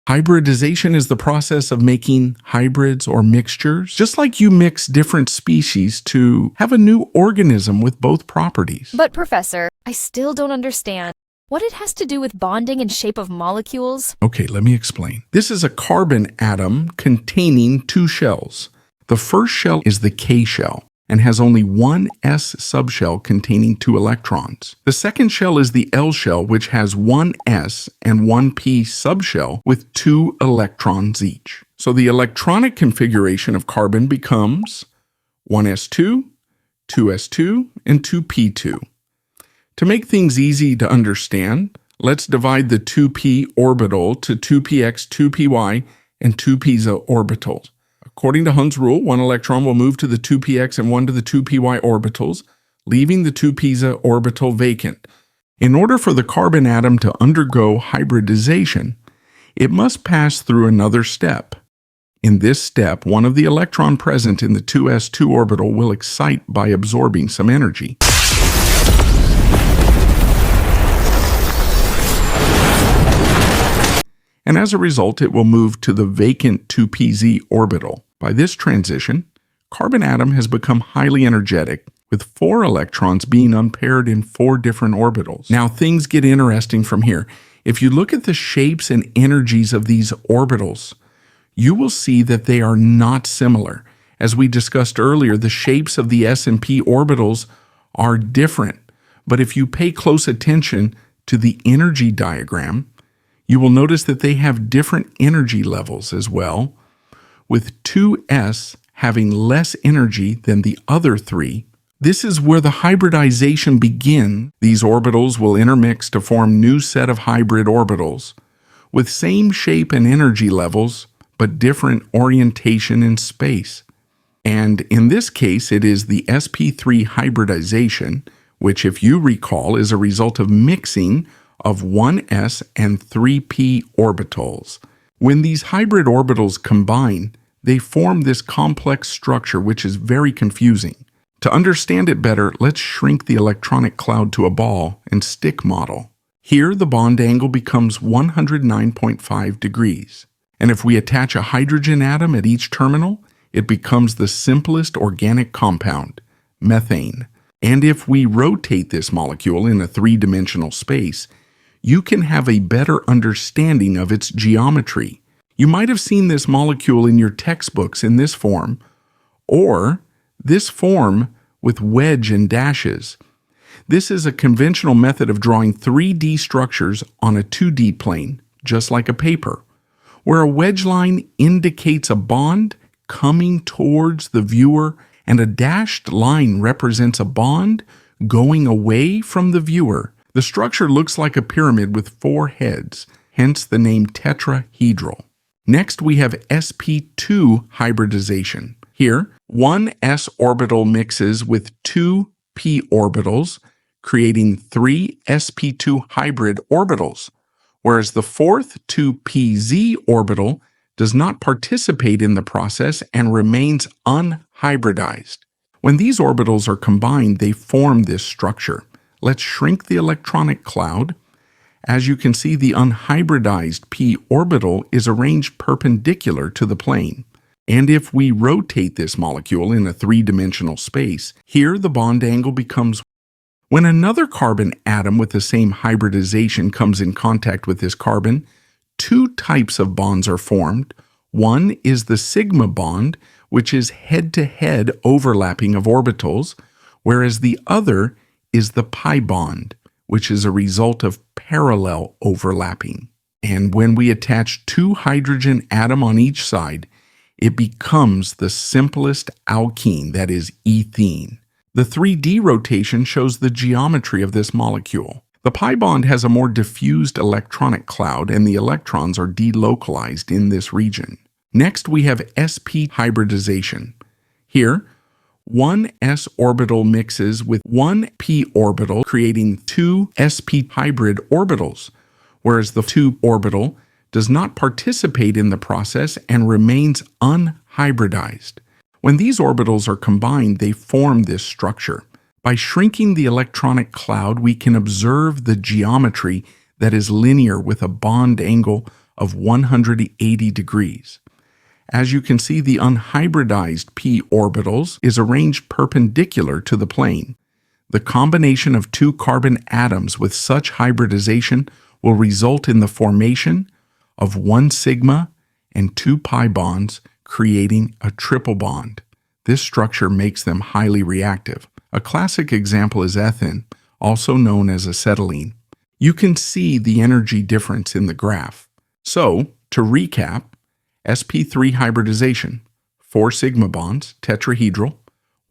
Hybridization is the process of making hybrids or mixtures, just like you mix different species to have a new organism with both properties. But Professor, I still don't understand what it has to do with bonding and shape of molecules. Okay, let me explain. This is a carbon atom containing two shells. The first shell is the K shell and has only one S subshell containing 2 electrons. The second shell is the L shell, which has one S and one P subshell with 2 electrons each. So the electronic configuration of carbon becomes 1s2, 2s2, and 2p2. To make things easy to understand, let's divide the 2p orbital to 2px, 2py, and 2pz orbitals. According to Hund's rule, 1 electron will move to the 2px and 1 to the 2py orbitals, leaving the 2pz orbital vacant. In order for the carbon atom to undergo hybridization, it must pass through another step. In this step, one of the electrons present in the 2s2 orbital will excite by absorbing some energy. And as a result, it will move to the vacant 2pz orbital. By this transition, carbon atom has become highly energetic, with 4 electrons being unpaired in 4 different orbitals. Now things get interesting from here. If you look at the shapes and energies of these orbitals, you will see that they are not similar. As we discussed earlier, the shapes of the S and P orbitals are different. But if you pay close attention to the energy diagram, you will notice that they have different energy levels as well, with 2s having less energy than the other 3. This is where the hybridization begins. These orbitals will intermix to form new set of hybrid orbitals, with same shape and energy levels, but different orientation in space. And in this case, it is the sp3 hybridization, which, if you recall, is a result of mixing of 1s and 3p orbitals. When these hybrid orbitals combine, they form this complex structure, which is very confusing. To understand it better, let's shrink the electronic cloud to a ball and stick model. Here, the bond angle becomes 109.5 degrees. And if we attach a hydrogen atom at each terminal, it becomes the simplest organic compound, methane. And if we rotate this molecule in a 3-dimensional space, you can have a better understanding of its geometry. You might have seen this molecule in your textbooks in this form, or this form with wedge and dashes. This is a conventional method of drawing 3D structures on a 2D plane, just like a paper, where a wedge line indicates a bond coming towards the viewer and a dashed line represents a bond going away from the viewer. The structure looks like a pyramid with 4 heads, hence the name tetrahedral. Next, we have sp2 hybridization. Here, one s orbital mixes with 2 p orbitals, creating 3 sp2 hybrid orbitals, whereas the fourth 2pz orbital does not participate in the process and remains unhybridized. When these orbitals are combined, they form this structure. Let's shrink the electronic cloud. As you can see, the unhybridized p orbital is arranged perpendicular to the plane. And if we rotate this molecule in a 3-dimensional space, here the bond angle becomes. When another carbon atom with the same hybridization comes in contact with this carbon, 2 types of bonds are formed. One is the sigma bond, which is head-to-head overlapping of orbitals, whereas the other is the pi bond, which is a result of parallel overlapping. And when we attach 2 hydrogen atoms on each side, it becomes the simplest alkene, that is ethene. The 3D rotation shows the geometry of this molecule. The pi bond has a more diffused electronic cloud, and the electrons are delocalized in this region. Next, we have sp hybridization. Here, one s orbital mixes with 1 p orbital, creating 2 sp hybrid orbitals, whereas the 2 orbital does not participate in the process and remains unhybridized. When these orbitals are combined, they form this structure. By shrinking the electronic cloud, we can observe the geometry that is linear with a bond angle of 180 degrees. As you can see, the unhybridized p orbitals is arranged perpendicular to the plane. The combination of two carbon atoms with such hybridization will result in the formation of 1 sigma and 2 pi bonds, creating a triple bond. This structure makes them highly reactive. A classic example is ethane, also known as acetylene. You can see the energy difference in the graph. So, to recap, sp3 hybridization, 4 sigma bonds, tetrahedral,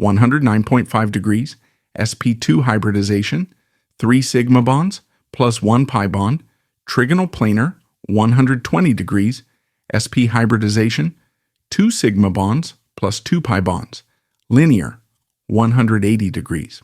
109.5 degrees, sp2 hybridization, 3 sigma bonds, plus 1 pi bond, trigonal planar, 120 degrees, sp hybridization, 2 sigma bonds, plus 2 pi bonds, linear, 180 degrees.